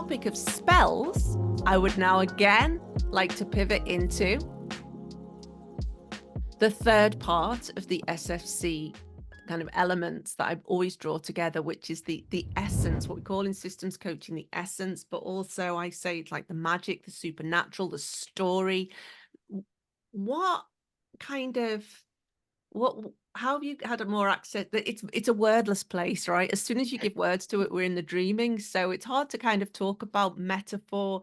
topic of spells, I would now again like to pivot into the third part of the SFC kind of elements that I always draw together, which is the essence, what we call in systems coaching, the essence, but also I say it's like the magic, the supernatural, the story. What kind of how have you had a more access? It's a wordless place, right? As soon as you give words to it, we're in the dreaming. So it's hard to kind of talk about metaphor,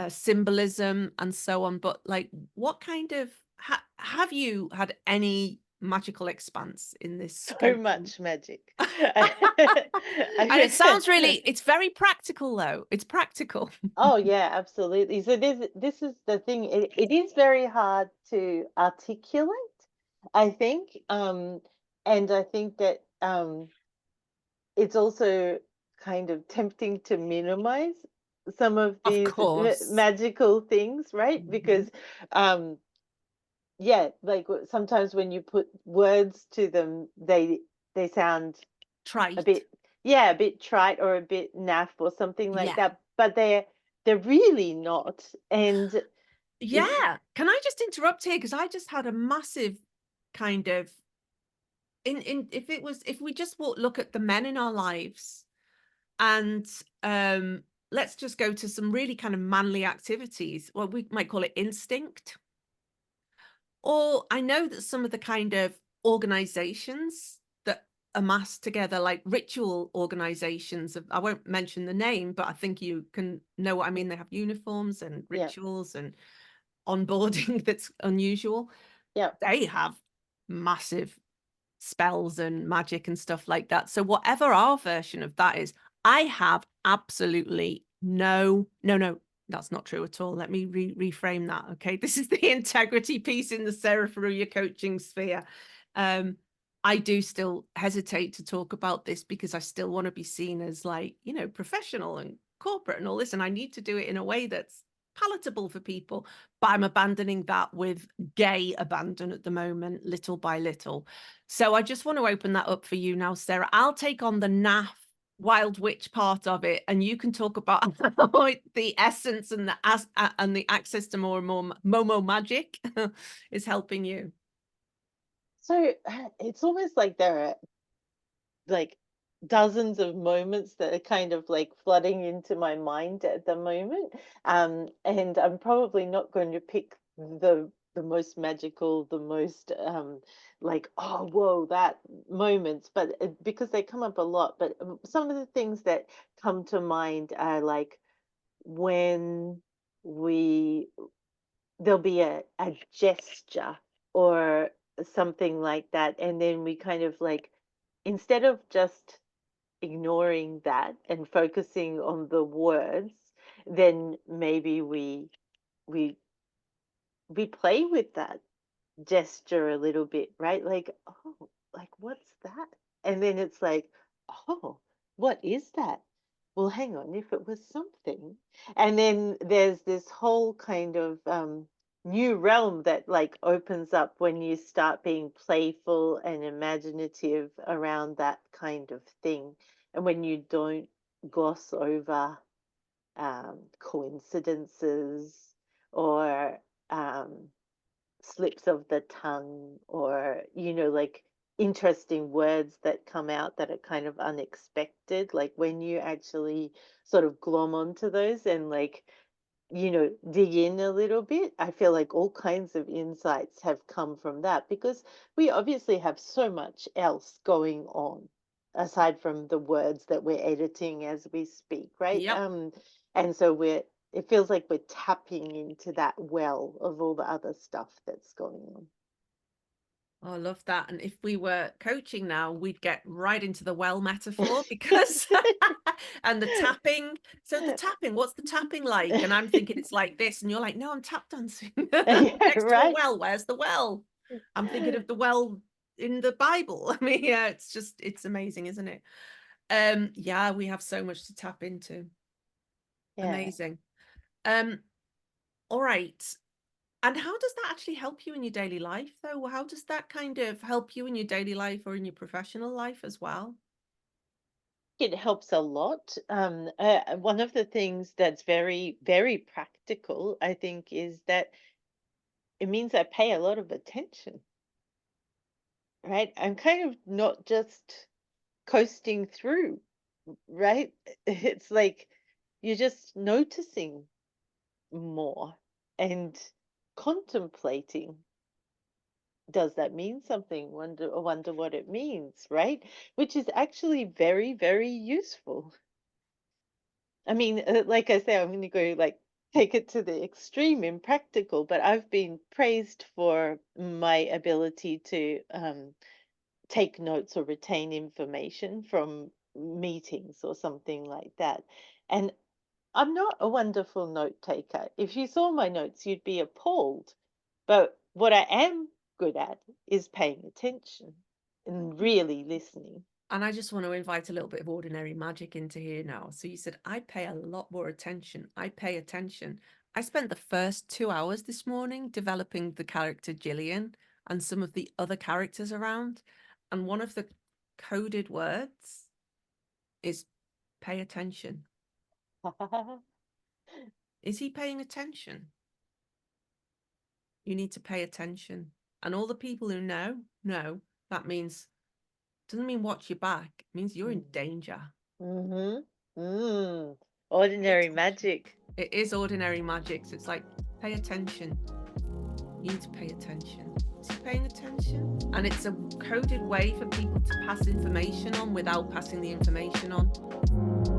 symbolism, and so on. But like, what kind of have you had any magical expanse in this So coaching? much magic. And it sounds really, it's very practical though. It's practical. Oh yeah, absolutely. So this is the thing. It is very hard to articulate, I think. And I think that it's also kind of tempting to minimize some of Of these course. magical things, right? Mhm. Because um yeah, like sometimes when you put words to them, they sound a Trite. bit, yeah, a bit trite or a bit naff or something like Yeah. that, but they're really not. And Yeah. Can I just interrupt here? Because I just had a massive kind of in if we just look at the men in our lives and let's just go to some really kind of manly activities. Well, we might call it instinct. Or I know that some of the kind of organizations that amass together, like ritual organizations, I won't mention the name, but I think you can know what I mean. They have uniforms and yeah, rituals and onboarding that's unusual. yeah. They have massive spells and magic and stuff like that. So whatever our version of that is, I have absolutely no, that's not true at all. Let me reframe that. Okay. This is the integrity piece in the Sarah Ferruya coaching sphere. Um, I do still hesitate to talk about this because I still want to be seen as like, professional and corporate and all this. And I need to do it in a way that's palatable for people. But I'm abandoning that with gay abandon at the moment, little by little. So I just want to open that up for you now, Sarah. I'll take on the NAF Wild Witch part of it, and you can talk about how the essence and the access to more and more Momo magic is helping you. So it's almost like there are like dozens of moments that are kind of like flooding into my mind at the moment. And I'm probably not going to pick the most magical, the most like, oh whoa, that moments, but because they come up a lot. But some of the things that come to mind are like when we there'll be a gesture or something like that, and then we kind of like, instead of just ignoring that and focusing on the words, then maybe we we play with that gesture a little bit, right? Like, oh, like what's that? And then it's like, oh, what is that? Well, hang on, if it was something. And then there's this whole kind of new realm that like opens up when you start being playful and imaginative around that kind of thing. And when you don't gloss over coincidences or um, slips of the tongue, or like interesting words that come out that are kind of unexpected, like when you actually sort of glom onto those and like dig in a little bit, I feel like all kinds of insights have come from that, because we obviously have so much else going on aside from the words that we're editing as we speak, right? Yep. And so it feels like we're tapping into that well of all the other stuff that's going on. Oh, I love that. And if we were coaching now, we'd get right into the well metaphor because and the tapping. So the tapping, what's the tapping like? And I'm thinking it's like this, and you're like, no, I'm tap dancing Yeah, next to a right? well. Where's the well? I'm thinking of the well in the Bible. I mean, yeah, it's amazing, isn't it? Yeah, we have so much to tap into. Yeah. Amazing. Um, all right. And how does that actually help you in your daily life, though? How does that kind of help you in your daily life or in your professional life as well? It helps a lot. One of the things that's very, very practical, I think, is that it means I pay a lot of attention, right? I'm kind of not just coasting through, right? It's like you're just noticing more and contemplating. Does that mean something? Wonder what it means, right? Which is actually very, very useful. I mean, like I say, I'm going to go like take it to the extreme impractical, but I've been praised for my ability to take notes or retain information from meetings or something like that. And I'm not a wonderful note taker. If you saw my notes, you'd be appalled. But what I am good at is paying attention and really listening. And I just want to invite a little bit of ordinary magic into here now. So you said, I pay a lot more attention. I pay attention. I spent the first 2 hours this morning developing the character Gillian and some of the other characters around. And one of the coded words is pay attention. Is he paying attention? You need to pay attention. And all the people who know, that means, doesn't mean watch your back. It means you're in danger. Mm-hmm. Pay Ordinary attention. magic. It is ordinary magic. So it's like, pay attention. You need to pay attention. Is he paying attention? And it's a coded way for people to pass information on without passing the information on.